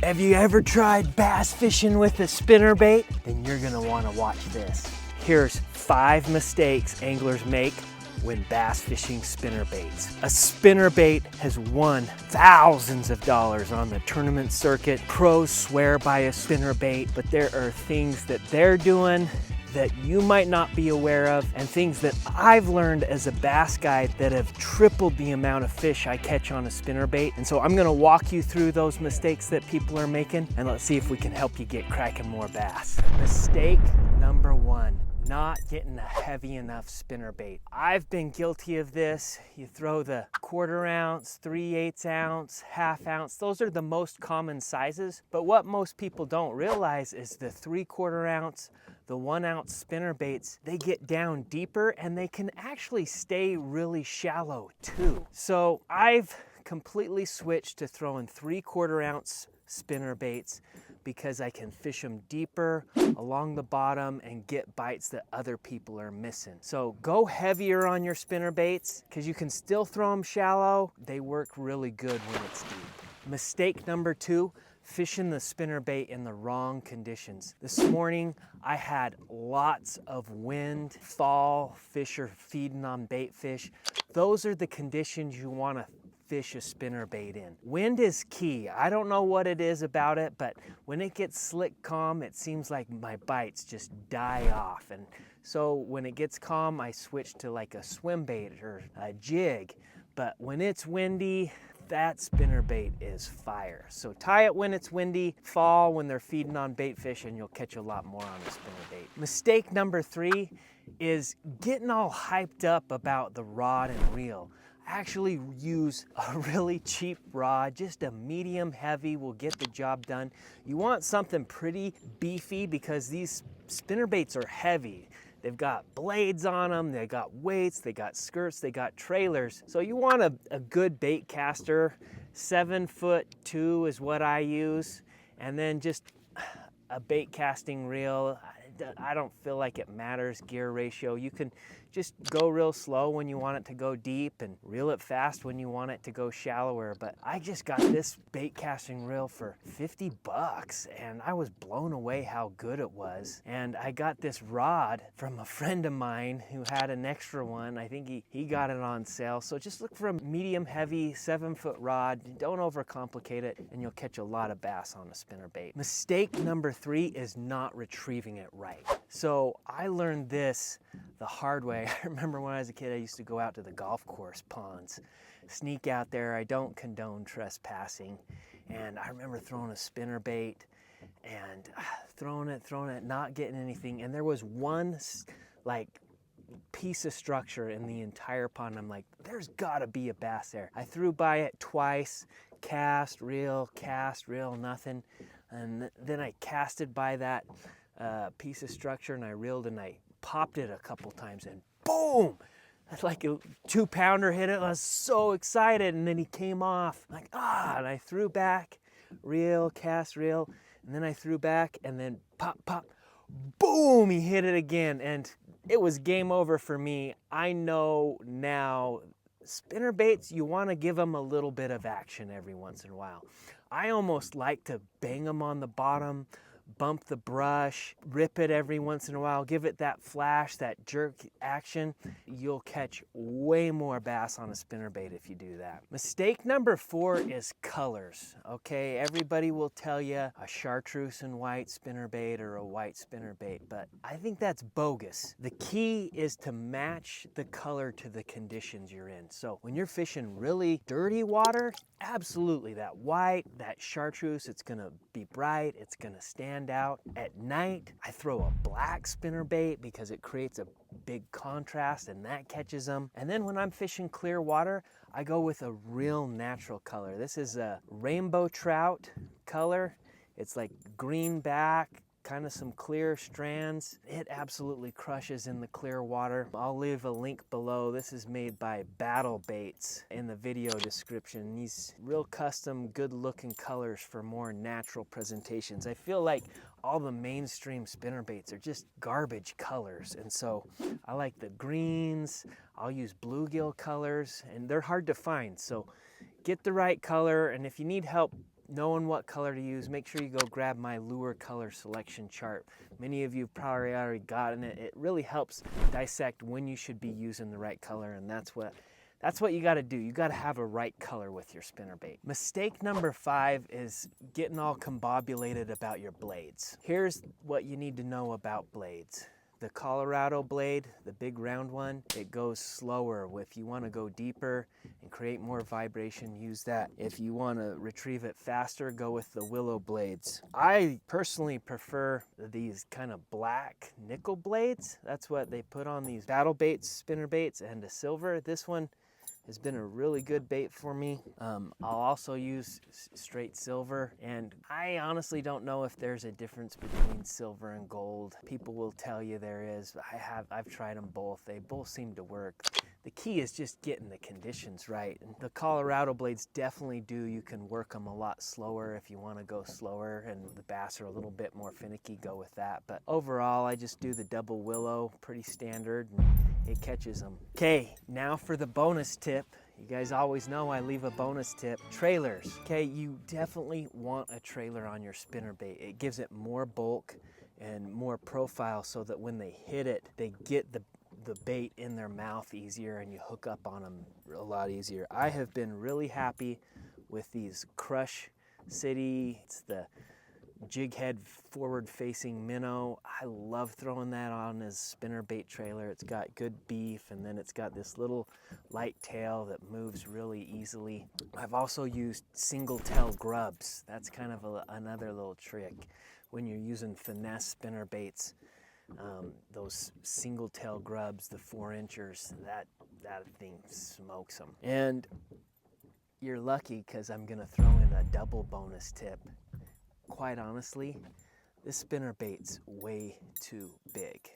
Have you ever tried bass fishing with a spinnerbait? Then you're gonna wanna watch this. Here's 5 mistakes anglers make when bass fishing spinnerbaits. A spinnerbait has won thousands of dollars on the tournament circuit. Pros swear by a spinnerbait, but there are things that they're doing that you might not be aware of, and things that I've learned as a bass guide that have tripled the amount of fish I catch on a spinnerbait. And so I'm gonna walk you through those mistakes that people are making, and let's see if we can help you get cracking more bass. Mistake number 1. Not getting a heavy enough spinnerbait. I've been guilty of this. You throw the 1/4 ounce, 3/8 ounce, 1/2 ounce. Those are the most common sizes. But what most people don't realize is the 3/4 ounce, the 1 ounce spinnerbaits, they get down deeper and they can actually stay really shallow too. So I've completely switched to throwing 3/4 ounce spinnerbaits because I can fish them deeper along the bottom and get bites that other people are missing. So go heavier on your spinnerbaits because you can still throw them shallow. They work really good when it's deep. Mistake number 2, fishing the spinnerbait in the wrong conditions. This morning I had lots of wind, fall, fish are feeding on bait fish. Those are the conditions you want to fish a spinnerbait in. Wind is key. I don't know what it is about it, but when it gets slick calm, it seems like my bites just die off. And so when it gets calm, I switch to like a swim bait or a jig. But when it's windy, that spinnerbait is fire. So tie it when it's windy, fall when they're feeding on bait fish, and you'll catch a lot more on a spinnerbait. Mistake number 3 is getting all hyped up about the rod and reel. Actually use a really cheap rod, just a medium heavy will get the job done. You want something pretty beefy because these spinnerbaits are heavy. They've got blades on them, they got weights, they got skirts, they got trailers. So you want a good bait caster. 7'2" is what I use. And then just a bait casting reel. I don't feel like it matters gear ratio. You can just go real slow when you want it to go deep and reel it fast when you want it to go shallower. But I just got this bait casting reel for 50 bucks and I was blown away how good it was. And I got this rod from a friend of mine who had an extra one. I think he got it on sale. So just look for a medium heavy 7-foot rod. Don't overcomplicate it and you'll catch a lot of bass on a spinnerbait. Mistake number 3 is not retrieving it right. So I learned this the hard way. I remember when I was a kid, I used to go out to the golf course ponds, sneak out there. I don't condone trespassing. And I remember throwing a spinnerbait and throwing it, not getting anything. And there was one like piece of structure in the entire pond. I'm like, there's gotta be a bass there. I threw by it twice, cast, reel, nothing. And then I casted by that piece of structure and I reeled and I popped it a couple times and boom! That's like a 2-pounder hit it. I was so excited and then he came off. I'm like, and I threw back, reel, cast, reel, and then I threw back and then pop, pop, boom! He hit it again and it was game over for me. I know now spinnerbaits, you want to give them a little bit of action every once in a while. I almost like to bang them on the bottom, bump the brush, rip it every once in a while, give it that flash, that jerk action. You'll catch way more bass on a spinnerbait if you do that. Mistake number 4 is colors. Okay, everybody will tell you a chartreuse and white spinnerbait or a white spinnerbait, but I think that's bogus. The key is to match the color to the conditions you're in. So when you're fishing really dirty water, absolutely that white, that chartreuse, it's gonna be bright, it's gonna stand out. At night, I throw a black spinnerbait because it creates a big contrast and that catches them. And then when I'm fishing clear water, I go with a real natural color. This is a rainbow trout color. It's like green back, kind of some clear strands. It absolutely crushes in the clear water. I'll leave a link below. This is made by Battle Baits in the video description. These real custom, good looking colors for more natural presentations. I feel like all the mainstream spinnerbaits are just garbage colors. And so I like the greens. I'll use bluegill colors and they're hard to find. So get the right color. And if you need help knowing what color to use, make sure you go grab my lure color selection chart. Many of you have probably already gotten it. It really helps dissect when you should be using the right color, and that's what you got to do. You got to have a right color with your spinnerbait. Mistake number 5 is getting all combobulated about your blades. Here's what you need to know about blades. The Colorado blade, the big round one, it goes slower. If you want to go deeper and create more vibration, use that. If you want to retrieve it faster, go with the willow blades. I personally prefer these kind of black nickel blades. That's what they put on these battle baits, spinnerbaits, and a silver. This one has been a really good bait for me. I'll also use straight silver, and I honestly don't know if there's a difference between silver and gold. People will tell you there is. I've tried them both. They both seem to work. The key is just getting the conditions right. And the Colorado blades definitely do. You can work them a lot slower if you want to go slower, and the bass are a little bit more finicky, go with that. But overall, I just do the double willow, pretty standard, and it catches them. Okay, now for the bonus tip. You guys always know I leave a bonus tip. Trailers. Okay, you definitely want a trailer on your spinnerbait. It gives it more bulk and more profile so that when they hit it, they get the bait in their mouth easier and you hook up on them a lot easier. I have been really happy with these Crush City. It's the jig head forward facing minnow. I love throwing that on as spinnerbait trailer. It's got good beef, and then it's got this little light tail that moves really easily. I've also used single tail grubs. That's kind of another little trick when you're using finesse spinnerbaits. Those single tail grubs, the 4-inchers, that thing smokes them. And you're lucky because I'm gonna throw in a double bonus tip. Quite honestly, this spinnerbait's way too big.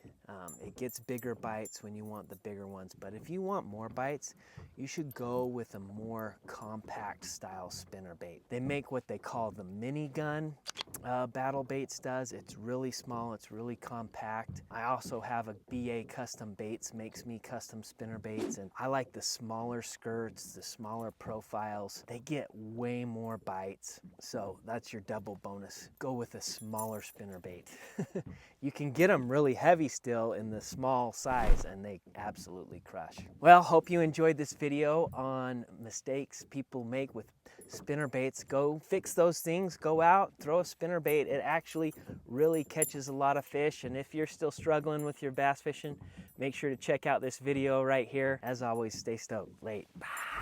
It gets bigger bites when you want the bigger ones, but if you want more bites, you should go with a more compact style spinnerbait. They make what they call the mini gun. Battle Baits does. It's really small, it's really compact. I also have a BA Custom Baits, makes me custom spinnerbaits, and I like the smaller skirts, the smaller profiles. They get way more bites, so that's your double bonus. Go with a smaller spinnerbait. You can get them really heavy still in the small size, and they absolutely crush. Well, hope you enjoyed this video on mistakes people make with spinnerbaits. Go fix those things, go out, throw a spinnerbait. It actually really catches a lot of fish, and if you're still struggling with your bass fishing, make sure to check out this video right here. As always, stay stoked. Late. Bye.